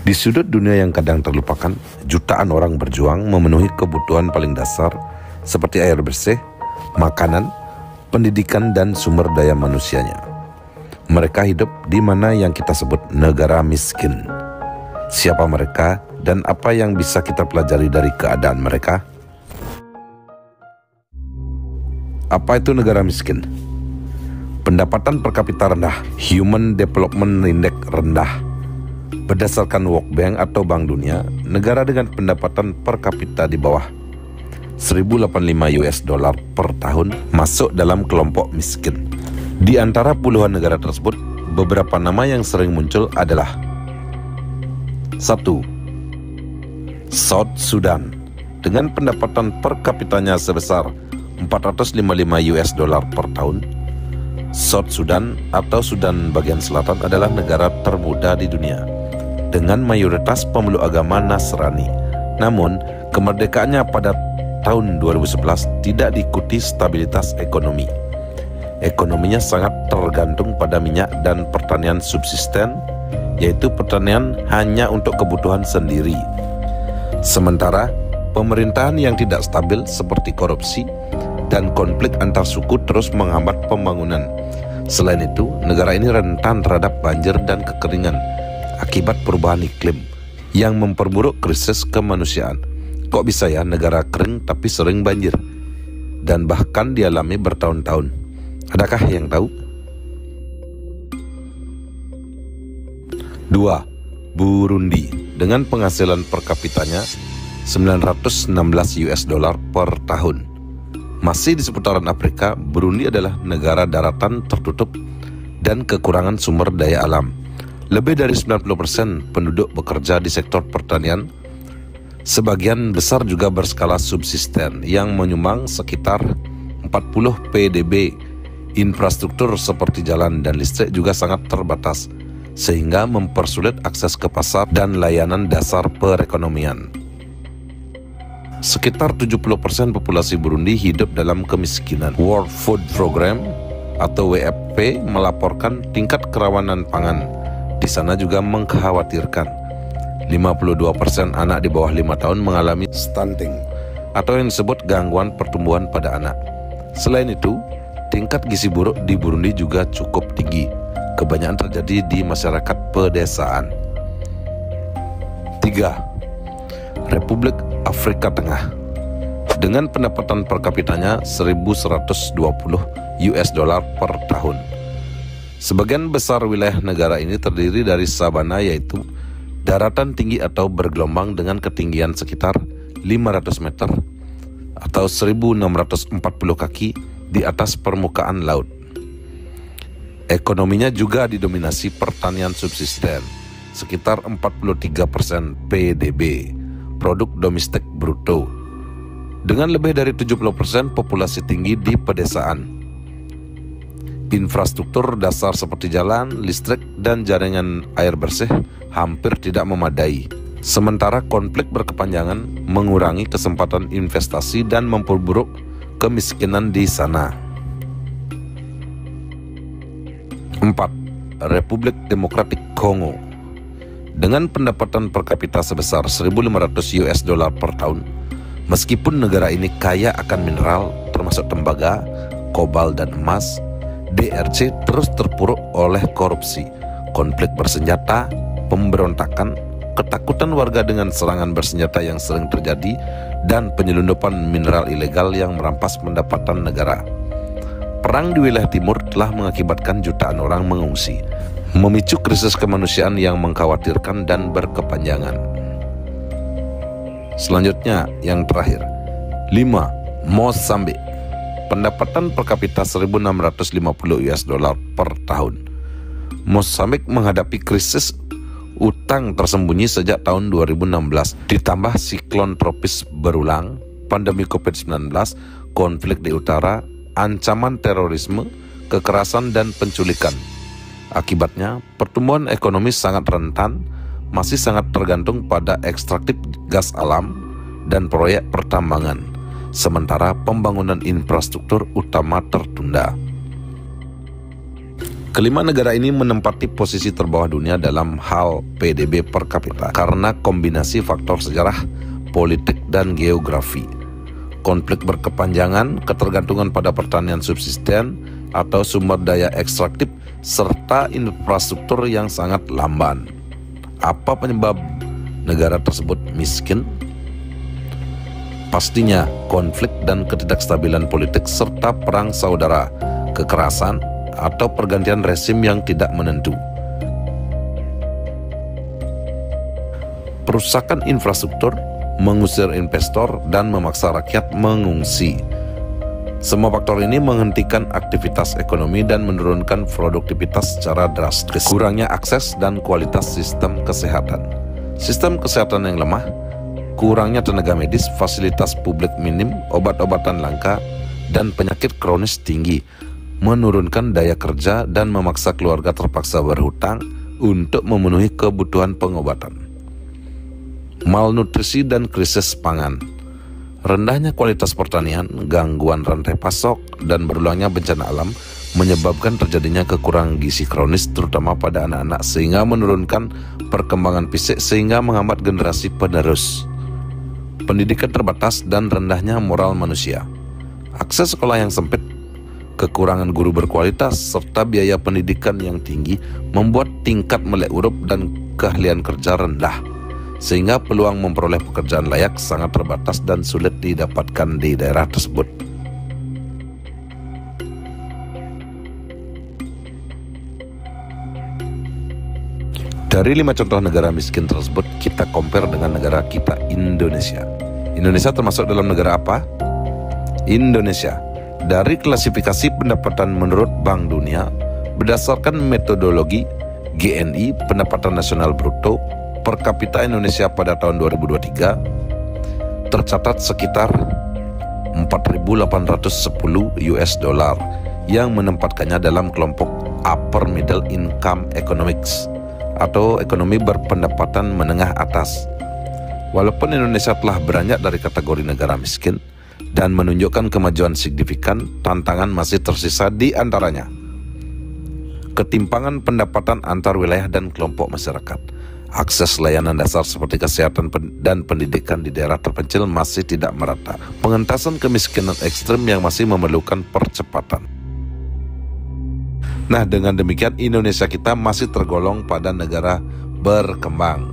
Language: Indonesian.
Di sudut dunia yang kadang terlupakan, jutaan orang berjuang memenuhi kebutuhan paling dasar seperti air bersih, makanan, pendidikan, dan sumber daya manusianya. Mereka hidup di mana yang kita sebut negara miskin. Siapa mereka dan apa yang bisa kita pelajari dari keadaan mereka? Apa itu negara miskin? Pendapatan per kapita rendah, Human Development Index rendah. Berdasarkan World Bank atau Bank Dunia, negara dengan pendapatan per kapita di bawah 1.085 US dollar per tahun masuk dalam kelompok miskin. Di antara puluhan negara tersebut, beberapa nama yang sering muncul adalah 1. South Sudan dengan pendapatan per kapitanya sebesar 455 US dollar per tahun. South Sudan atau Sudan bagian selatan adalah negara termuda di dunia dengan mayoritas pemeluk agama Nasrani. Namun, kemerdekaannya pada tahun 2011 tidak diikuti stabilitas ekonomi. Ekonominya sangat tergantung pada minyak dan pertanian subsisten, yaitu pertanian hanya untuk kebutuhan sendiri. Sementara, pemerintahan yang tidak stabil seperti korupsi dan konflik antar suku terus menghambat pembangunan. Selain itu, negara ini rentan terhadap banjir dan kekeringan akibat perubahan iklim yang memperburuk krisis kemanusiaan. Kok bisa ya negara kering tapi sering banjir? Dan bahkan dialami bertahun-tahun. Adakah yang tahu? 2. Burundi dengan penghasilan per kapitanya 916 US dollar per tahun. Masih di seputaran Afrika, Burundi adalah negara daratan tertutup dan kekurangan sumber daya alam. Lebih dari 90% penduduk bekerja di sektor pertanian. Sebagian besar juga berskala subsisten yang menyumbang sekitar 40 PDB. Infrastruktur seperti jalan dan listrik juga sangat terbatas, sehingga mempersulit akses ke pasar dan layanan dasar perekonomian. Sekitar 70% populasi Burundi hidup dalam kemiskinan. World Food Program atau WFP melaporkan tingkat kerawanan pangan di sana juga mengkhawatirkan. 52% anak di bawah 5 tahun mengalami stunting atau yang disebut gangguan pertumbuhan pada anak. Selain itu, tingkat gizi buruk di Burundi juga cukup tinggi. Kebanyakan terjadi di masyarakat pedesaan. 3. Republik Afrika Tengah dengan pendapatan per kapitanya 1.120 US dollar per tahun. Sebagian besar wilayah negara ini terdiri dari sabana, yaitu daratan tinggi atau bergelombang dengan ketinggian sekitar 500 meter atau 1.640 kaki di atas permukaan laut. Ekonominya juga didominasi pertanian subsisten, sekitar 43% PDB, produk domestik bruto, dengan lebih dari 70% populasi tinggi di pedesaan. Infrastruktur dasar seperti jalan, listrik, dan jaringan air bersih hampir tidak memadai. Sementara konflik berkepanjangan mengurangi kesempatan investasi dan memperburuk kemiskinan di sana. 4. Republik Demokratik Kongo dengan pendapatan per kapita sebesar 1.500 US dollar per tahun. Meskipun negara ini kaya akan mineral termasuk tembaga, kobalt, dan emas, DRC terus terpuruk oleh korupsi, konflik bersenjata, pemberontakan, ketakutan warga dengan serangan bersenjata yang sering terjadi, dan penyelundupan mineral ilegal yang merampas pendapatan negara. Perang di wilayah timur telah mengakibatkan jutaan orang mengungsi, memicu krisis kemanusiaan yang mengkhawatirkan dan berkepanjangan. Selanjutnya, yang terakhir, 5. Mozambik. Pendapatan per kapita 1.650 US dollar per tahun. Mozambik menghadapi krisis utang tersembunyi sejak tahun 2016, ditambah siklon tropis berulang, pandemi COVID-19, konflik di utara, ancaman terorisme, kekerasan, dan penculikan. Akibatnya, pertumbuhan ekonomi sangat rentan, masih sangat tergantung pada ekstraktif gas alam dan proyek pertambangan, sementara pembangunan infrastruktur utama tertunda. Kelima negara ini menempati posisi terbawah dunia dalam hal PDB per kapita karena kombinasi faktor sejarah, politik, dan geografi. Konflik berkepanjangan, ketergantungan pada pertanian subsisten atau sumber daya ekstraktif, serta infrastruktur yang sangat lamban. Apa penyebab negara tersebut miskin? Pastinya konflik dan ketidakstabilan politik serta perang saudara, kekerasan, atau pergantian rezim yang tidak menentu. Perusakan infrastruktur, mengusir investor, dan memaksa rakyat mengungsi. Semua faktor ini menghentikan aktivitas ekonomi dan menurunkan produktivitas secara drastis. Kurangnya akses dan kualitas sistem kesehatan. Sistem kesehatan yang lemah, kurangnya tenaga medis, fasilitas publik minim, obat-obatan langka, dan penyakit kronis tinggi, menurunkan daya kerja dan memaksa keluarga terpaksa berhutang untuk memenuhi kebutuhan pengobatan. Malnutrisi dan krisis pangan. Rendahnya kualitas pertanian, gangguan rantai pasok, dan berulangnya bencana alam menyebabkan terjadinya kekurangan gizi kronis terutama pada anak-anak sehingga menurunkan perkembangan fisik sehingga menghambat generasi penerus. Pendidikan terbatas dan rendahnya moral manusia. Akses sekolah yang sempit, kekurangan guru berkualitas, serta biaya pendidikan yang tinggi membuat tingkat melek huruf dan keahlian kerja rendah, sehingga peluang memperoleh pekerjaan layak sangat terbatas dan sulit didapatkan di daerah tersebut. Dari 5 contoh negara miskin tersebut, kita compare dengan negara kita, Indonesia. Indonesia termasuk dalam negara apa? Indonesia. Dari klasifikasi pendapatan menurut Bank Dunia, berdasarkan metodologi GNI, pendapatan nasional bruto per kapita Indonesia pada tahun 2023 tercatat sekitar 4.810 US dollar yang menempatkannya dalam kelompok upper middle income economics atau ekonomi berpendapatan menengah atas. Walaupun Indonesia telah beranjak dari kategori negara miskin dan menunjukkan kemajuan signifikan, tantangan masih tersisa di antaranya. Ketimpangan pendapatan antar wilayah dan kelompok masyarakat. Akses layanan dasar seperti kesehatan dan pendidikan di daerah terpencil masih tidak merata. Pengentasan kemiskinan ekstrem yang masih memerlukan percepatan. Nah, dengan demikian Indonesia kita masih tergolong pada negara berkembang.